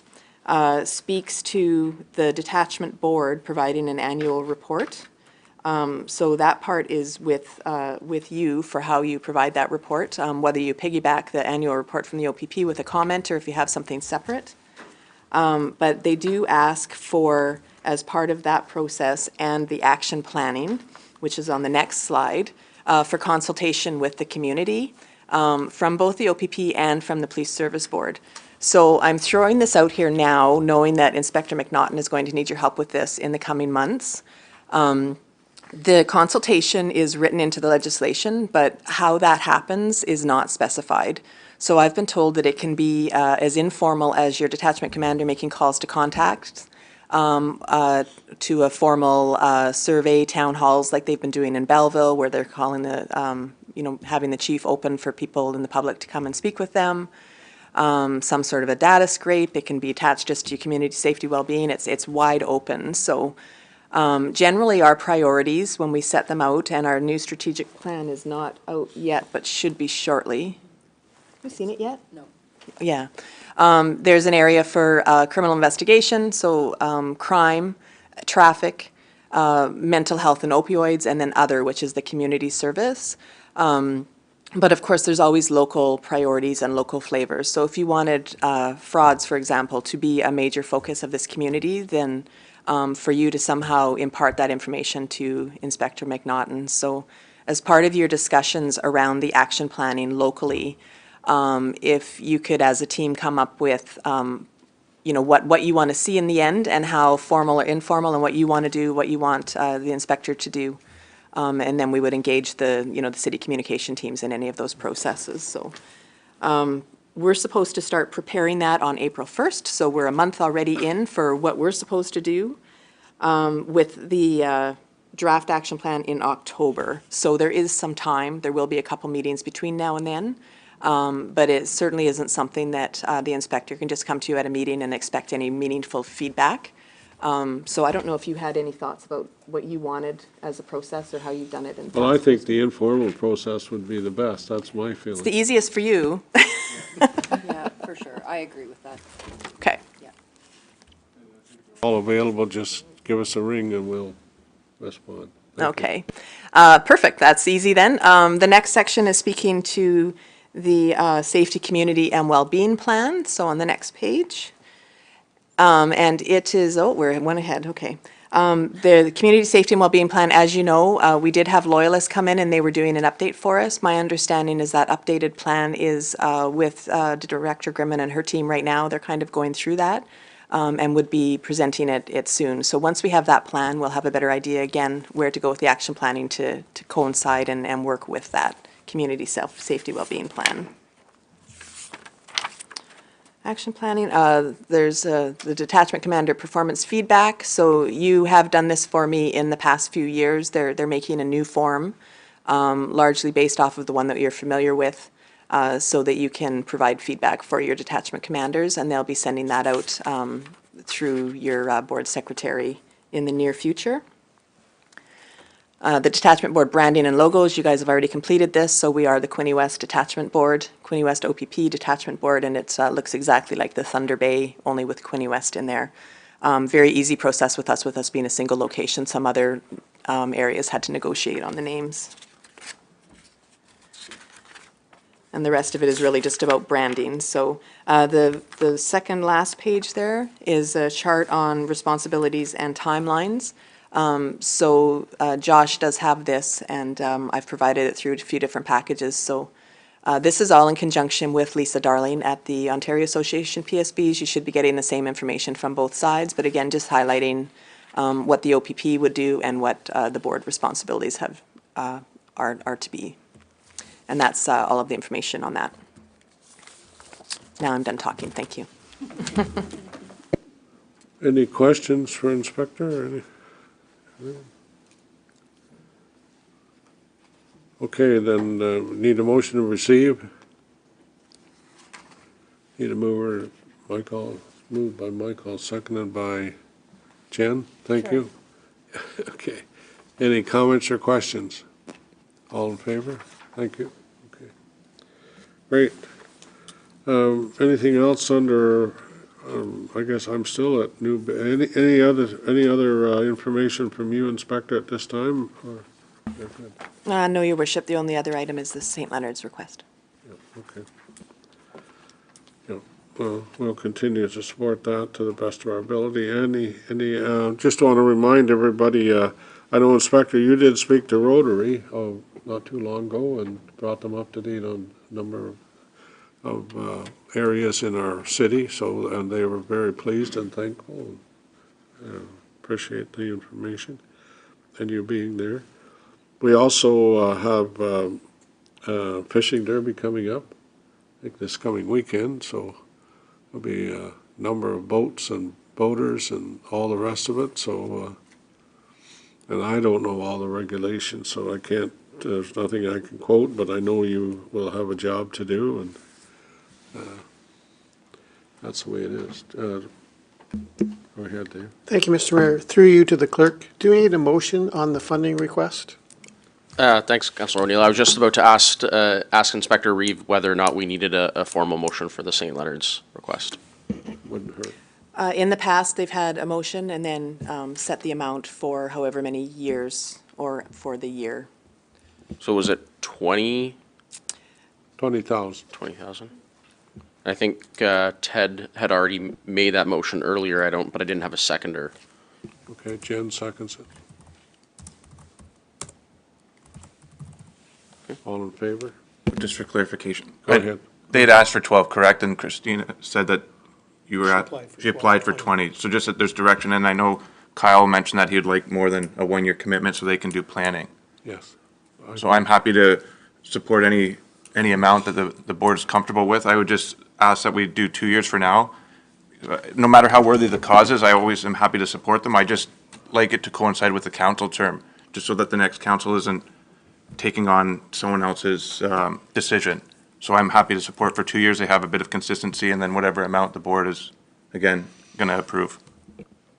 speaks to the detachment board providing an annual report. So that part is with you for how you provide that report, whether you piggyback the annual report from the O.P.P. with a comment or if you have something separate. But they do ask for, as part of that process and the action planning, which is on the next slide, for consultation with the community from both the O.P.P. and from the Police Service Board. So I'm throwing this out here now, knowing that Inspector McNaughton is going to need your help with this in the coming months. The consultation is written into the legislation, but how that happens is not specified. So I've been told that it can be as informal as your detachment commander making calls to contacts, to a formal survey, town halls like they've been doing in Belleville, where they're calling the, having the chief open for people in the public to come and speak with them. Some sort of a data scrape. It can be attached just to your community safety well-being. It's wide open. So generally our priorities when we set them out, and our new strategic plan is not out yet, but should be shortly. Have you seen it yet? No. Yeah. There's an area for criminal investigation, so crime, traffic, mental health and opioids, and then other, which is the community service. But of course, there's always local priorities and local flavors. So if you wanted frauds, for example, to be a major focus of this community, then for you to somehow impart that information to Inspector McNaughton. So as part of your discussions around the action planning locally, if you could, as a team, come up with, what you want to see in the end and how formal or informal, and what you want to do, what you want the inspector to do. And then we would engage the city communication teams in any of those processes. So we're supposed to start preparing that on April 1st. So we're a month already in for what we're supposed to do with the draft action plan in October. So there is some time. There will be a couple meetings between now and then. But it certainly isn't something that the inspector can just come to you at a meeting and expect any meaningful feedback. So I don't know if you had any thoughts about what you wanted as a process or how you've done it in the Well, I past. think the informal process would be the best. That's my feeling. It's the easiest for you. Yeah, for sure. I agree with that. Okay. Yeah. All available, just give us a ring and we'll respond. Thank you. Okay. Perfect. That's easy then. The next section is speaking to the Safety, Community, and Wellbeing Plan. So on the next page. And it is, oh, we're one ahead, okay. The Community Safety and Wellbeing Plan, as you know, we did have loyalists come in and they were doing an update for us. My understanding is that updated plan is with Director Grimman and her team right now. They're kind of going through that and would be presenting it soon. So once we have that plan, we'll have a better idea again where to go with the action planning to coincide and work with that Community Safety Wellbeing Plan. Action planning, there's the detachment commander performance feedback. So you have done this for me in the past few years. They're making a new form, largely based off of the one that you're familiar with, so that you can provide feedback for your detachment commanders, and they'll be sending that out through your board secretary in the near future. The detachment board branding and logos, you guys have already completed this, so we are the Quinte West Detachment Board, Quinte West O.P.P Detachment Board, and it looks exactly like the Thunder Bay, only with Quinte West in there. Very easy process with us being a single location. Some other areas had to negotiate on the names. And the rest of it is really just about branding. So the second last page there is a chart on responsibilities and timelines. So Josh does have this, and I've provided it through a few different packages. So this is all in conjunction with Lisa Darling at the Ontario Association PSBs. You should be getting the same information from both sides, but again, just highlighting what the O.P.P would do and what the board responsibilities have are to be. And that's all of the information on that. Now I'm done talking. Thank you. Any questions for Inspector? Or any? Okay, then need a motion to receive. Need a mover, Michael, moved by Michael, seconded by Jen. Thank you. Okay. Any comments or questions? All in favor? Thank you. Okay. Great. Anything else under? I guess I'm still at new. Any other information from you, Inspector, at this time? Or, yeah, good. No, Your Worship. The only other item is the St. Leonard's request. Yeah, okay. Yeah, well, we'll continue to support that to the best of our ability. Just want to remind everybody. I know, Inspector, you did speak to Rotary not too long ago and brought them up to date on a number of areas in our city, and they were very pleased and thankful. Appreciate the information and you being there. We also have fishing derby coming up, I think this coming weekend, so there'll be a number of boats and boaters and all the rest of it, so and I don't know all the regulations, so I can't, there's nothing I can quote, but I know you will have a job to do, and that's the way it is. Go ahead, Dave. Thank you, Mr. Mayor. Through you to the clerk, do we need a motion on the funding request? Thanks, Councilor O'Neill. I was just about to ask Inspector Reeve whether or not we needed a formal motion for the St. Leonard's request. Wouldn't hurt. In the past, they've had a motion and then set the amount for however many years or for the year. So was it 20? 20,000. 20,000? I think Ted had already made that motion earlier. But I didn't have a seconder. Okay, Jen seconds it. Okay. All in favor? Just for clarification. Go ahead. They had asked for 12, correct? And Christina said that you were She applied for 20. So just that there's direction, and I know Kyle mentioned that he'd like more than a one-year commitment so they can do planning. Yes. So I'm happy to support any amount that the board is comfortable with. I would just ask that we do 2 years for now. No matter how worthy the cause is, I always am happy to support them. I just like it to coincide with the council term, just so that the next council isn't taking on someone else's decision. So I'm happy to support for 2 years. They have a bit of consistency, and then whatever amount the board is, again, going to approve.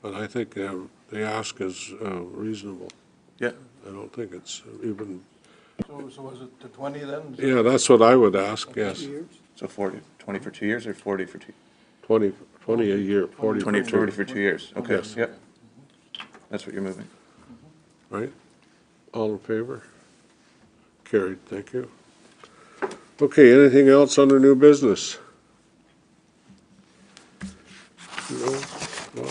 But I think the ask is reasonable. Yeah. I don't think it's even, So was it the 20 then? yeah, that's what I would ask, yes. So 20 for 2 years or 40 for 2? 20 a year, 40 20 for 40 for 2 years. Okay, Yes. yep. That's what you're moving. right? All in favor? Carried, thank you. Okay, anything else under new business? No? No.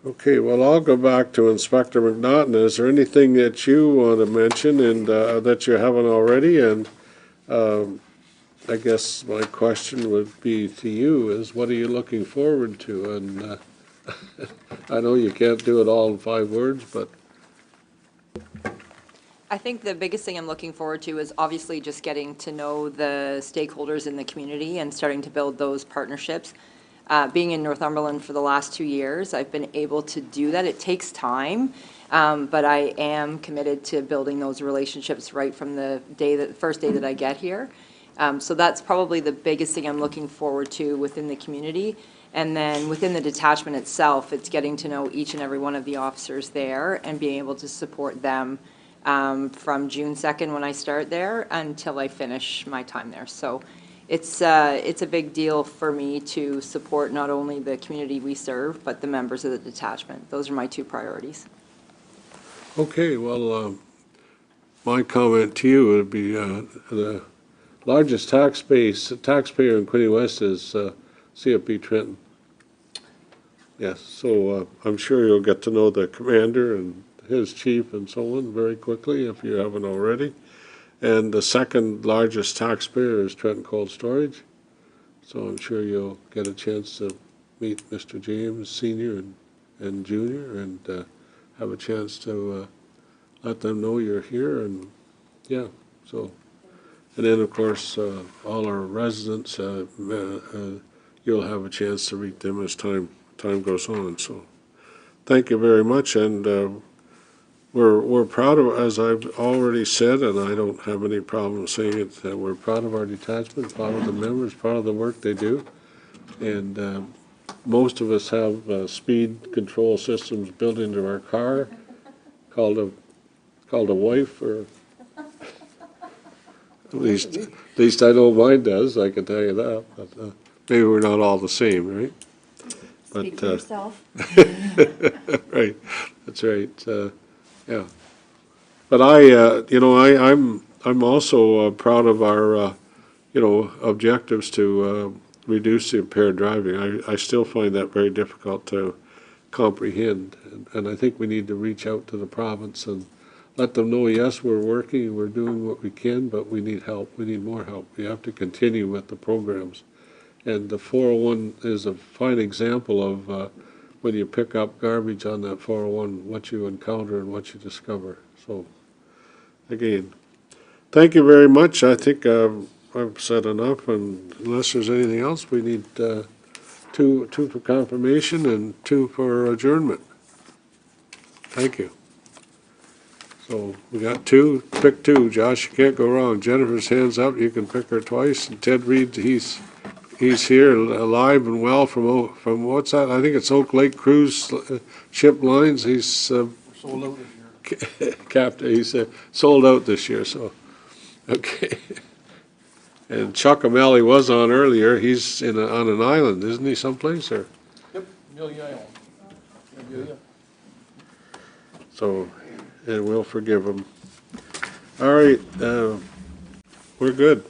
Okay, well, I'll go back to Inspector McNaughton. Is there anything that you want to mention and that you haven't already? And I guess my question would be to you is, what are you looking forward to? And I know you can't do it all in 5 words, but I think the biggest thing I'm looking forward to is obviously just getting to know the stakeholders in the community and starting to build those partnerships. Being in Northumberland for the last 2 years, I've been able to do that. It takes time, but I am committed to building those relationships right from the first day that I get here. So that's probably the biggest thing I'm looking forward to within the community. And then within the detachment itself, it's getting to know each and every one of the officers there and being able to support them from June 2nd when I start there until I finish my time there. So it's a big deal for me to support not only the community we serve, but the members of the detachment. Those are my 2 priorities. okay, well, my comment to you would be the largest taxpayer in Quinte West is O.P.P Trenton. Yes, so I'm sure you'll get to know the commander and his chief and so on very quickly if you haven't already. And the second largest taxpayer is Trenton Cold Storage. So I'm sure you'll get a chance to meet Mr. James Senior and Junior and have a chance to let them know you're here. And yeah, so, and then of course all our residents, you'll have a chance to meet them as time goes on. So thank you very much, and we're proud of, as I've already said, and I don't have any problem saying it, that we're proud of our detachment, proud of the members, proud of the work they do. And most of us have speed control systems built into our car called a wife, or at least I know mine does, I can tell you that. But maybe we're not all the same, right? Speak for yourself. Right, that's right, yeah. But I'm also proud of our, objectives to reduce the impaired driving. I still find that very difficult to comprehend, and I think we need to reach out to the province and let them know, yes, we're working, we're doing what we can, but we need help, we need more help. We have to continue with the programs. And the 401 is a fine example of when you pick up garbage on that 401, what you encounter and what you discover. So, again, thank you very much. I think I've said enough, and unless there's anything else, we need two for confirmation and 2 for adjournment. Thank you. So we got 2, pick 2. Josh, you can't go wrong. Jennifer's hands up, you can pick her twice. And Ted Reed, he's here alive and well from what's that? I think it's Oak Lake Cruise Ship Lines. He's Sold out this year. captain. He's sold out this year. So okay. And Chuck O'Malley was on earlier. He's on an island, isn't he, someplace? Or Yep, Amelia Island. Amelia. so, and we'll forgive him. All right, we're good.